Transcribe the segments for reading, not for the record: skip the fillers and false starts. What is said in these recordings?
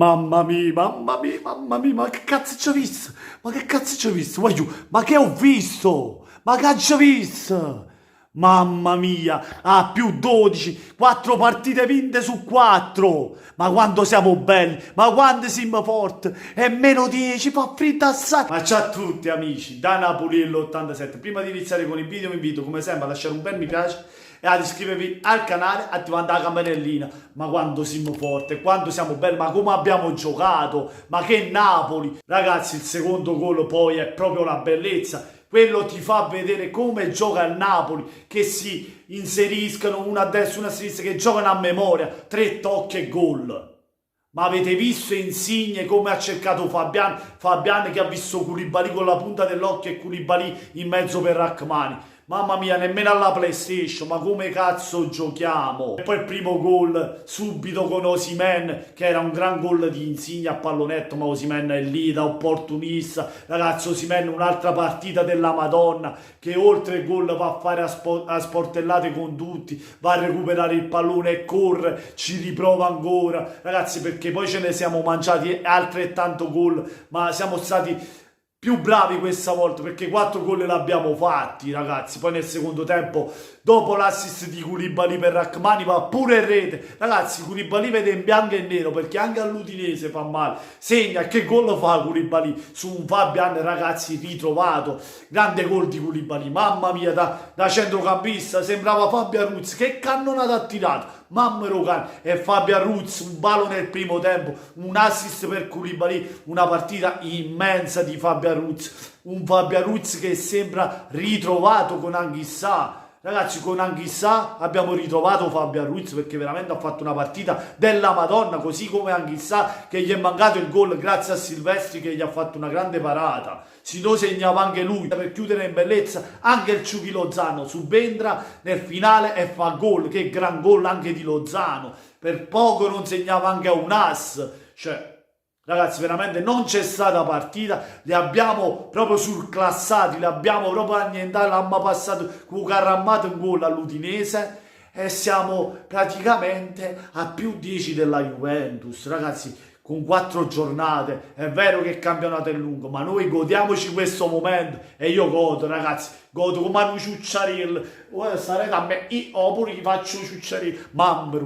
Mamma mia, mamma mia, mamma mia, ma che cazzo ci ho visto? Ma che cazzo ci ho visto? Voglio, ma che ho visto? Ma che ci ho visto? Mamma mia, più 12, 4 partite vinte su 4. Ma quando siamo belli, ma quando siamo forti. E meno 10, fa freddo assai. Ma ciao a tutti amici, da Napoli l'87. Prima di iniziare con il video vi invito come sempre a lasciare un bel mi piace e ad iscrivervi al canale attivando la campanellina. Ma quando siamo forti, quando siamo belli, ma come abbiamo giocato, ma che Napoli. Ragazzi, il secondo gol poi è proprio la bellezza. Quello ti fa vedere come gioca il Napoli, che si inseriscono una a destra, una a sinistra, che giocano a memoria, 3 tocchi e gol. Ma avete visto Insigne come ha cercato Fabian? Fabian che ha visto Koulibaly con la punta dell'occhio e Koulibaly in mezzo per Rachmani. Mamma mia, nemmeno alla PlayStation, ma come cazzo giochiamo? E poi il primo gol subito con Osimhen, che era un gran gol di Insigne a pallonetto, ma Osimhen è lì da opportunista. Ragazzi, Osimhen un'altra partita della Madonna, che oltre il gol va a fare a sportellate con tutti, va a recuperare il pallone e corre, ci riprova ancora. Ragazzi, perché poi ce ne siamo mangiati altrettanto gol, ma siamo stati più bravi questa volta perché 4 gol l'abbiamo fatti, ragazzi. Poi nel secondo tempo, dopo l'assist di Koulibaly per Rachmani, va pure in rete. Ragazzi, Koulibaly vede in bianco e nero perché anche all'Udinese fa male. Segna, che gol fa Koulibaly su un Fabian, ragazzi, ritrovato. Grande gol di Koulibaly, mamma mia, da centrocampista sembrava Fabio Arruz. Che cannonata ha tirato! Mamma mia, e Fabio Arruz, un palo nel primo tempo, un assist per Koulibaly, una partita immensa di Fabio Arruz, un Fabio Arruz che sembra ritrovato con Anghissà. Ragazzi, con Anghissà abbiamo ritrovato Fabio Arruz perché veramente ha fatto una partita della Madonna, così come Anghissà che gli è mancato il gol grazie a Silvestri che gli ha fatto una grande parata. Si no segnava anche lui per chiudere in bellezza. Anche il Ciuchi Lozano subentra nel finale e fa gol. Che gran gol anche di Lozano. Per poco non segnava anche a un as. Cioè, ragazzi, veramente non c'è stata partita, li abbiamo proprio surclassati, li abbiamo proprio annientati, l'abbiamo passato con Carrammato in gol all'Udinese e siamo praticamente a più 10 della Juventus, ragazzi. Con 4 giornate, è vero che il campionato è lungo, ma noi godiamoci questo momento e io godo, ragazzi, godo come un ciucciarello. Starete a me, io pure gli faccio ciucciarello. Mamma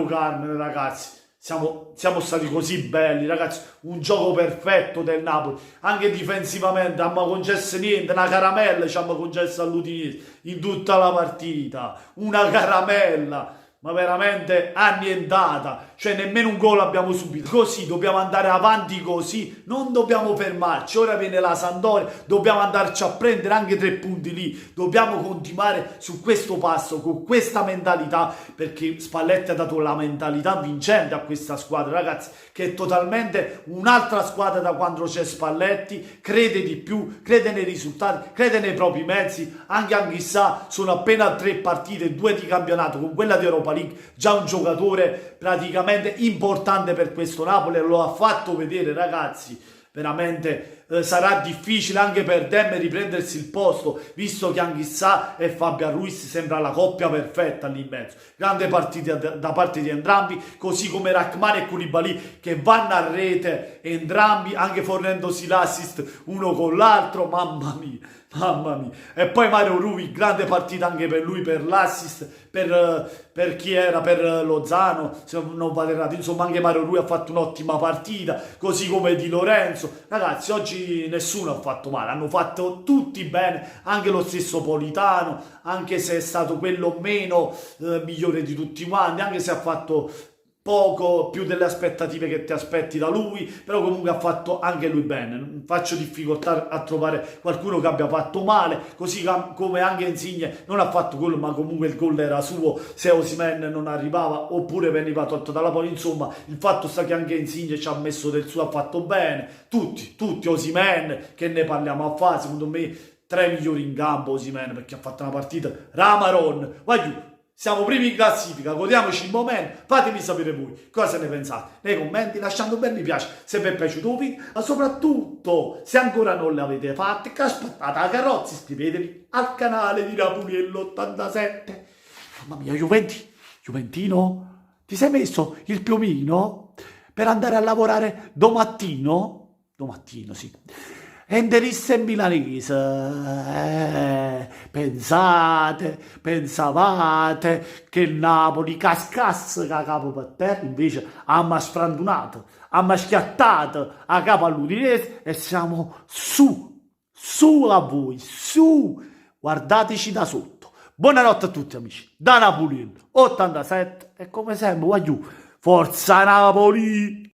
carne, ragazzi. Siamo stati così belli, ragazzi, un gioco perfetto del Napoli, anche difensivamente, non abbiamo concesso niente, una caramella ci abbiamo concesso all'Udinese in tutta la partita, una caramella, ma veramente annientata, cioè nemmeno un gol abbiamo subito. Così dobbiamo andare avanti, così non dobbiamo fermarci. Ora viene la Sampdoria, dobbiamo andarci a prendere anche 3 punti lì, dobbiamo continuare su questo passo con questa mentalità, perché Spalletti ha dato la mentalità vincente a questa squadra, ragazzi, che è totalmente un'altra squadra da quando c'è Spalletti. Crede di più, crede nei risultati, crede nei propri mezzi. Anche Anghissà sono appena 3 partite, 2 di campionato con quella di Europa League, già un giocatore praticamente importante per questo Napoli e lo ha fatto vedere, ragazzi. Veramente sarà difficile anche per Dem riprendersi il posto, visto che Anghissà e Fabio Ruiz sembra la coppia perfetta lì in mezzo. Grande partita da parte di entrambi, così come Rachmani e Koulibaly che vanno a rete entrambi, anche fornendosi l'assist uno con l'altro. Mamma mia, mamma mia. E poi Mario Rui, grande partita anche per lui, per l'assist, per chi era, per Lozano, se non vado errato. Insomma, anche Mario Rui ha fatto un'ottima partita, così come Di Lorenzo. Ragazzi, oggi nessuno ha fatto male, hanno fatto tutti bene, anche lo stesso Politano, anche se è stato quello meno migliore di tutti quanti, anche se ha fatto poco più delle aspettative che ti aspetti da lui, però comunque ha fatto anche lui bene. Faccio difficoltà a trovare qualcuno che abbia fatto male, così come anche Insigne non ha fatto gol, ma comunque il gol era suo se Osimhen non arrivava oppure veniva tolto dalla palla. Insomma, il fatto sta che anche Insigne ci ha messo del suo, ha fatto bene, tutti, Osimhen, che ne parliamo a fase, secondo me 3 migliori in campo Osimhen, perché ha fatto una partita Ramaron, vai. Siamo primi in classifica, godiamoci il momento, fatemi sapere voi cosa ne pensate nei commenti, lasciando un bel mi piace se vi è piaciuto il video, ma soprattutto se ancora non l'avete fatto, che aspettate la carrozza, iscrivetevi al canale di Napuriello 87. Mamma mia, Juventino, ti sei messo il piumino? per andare a lavorare domattino sì, e derisse in milanese, pensavate che il Napoli cascasse a capo per terra, invece abbiamo sfrantunato, abbiamo schiattato a capo all'Udinese e siamo su a voi, su, guardateci da sotto. Buonanotte a tutti amici, da Napolino 87 e come sempre, voglio, forza Napoli!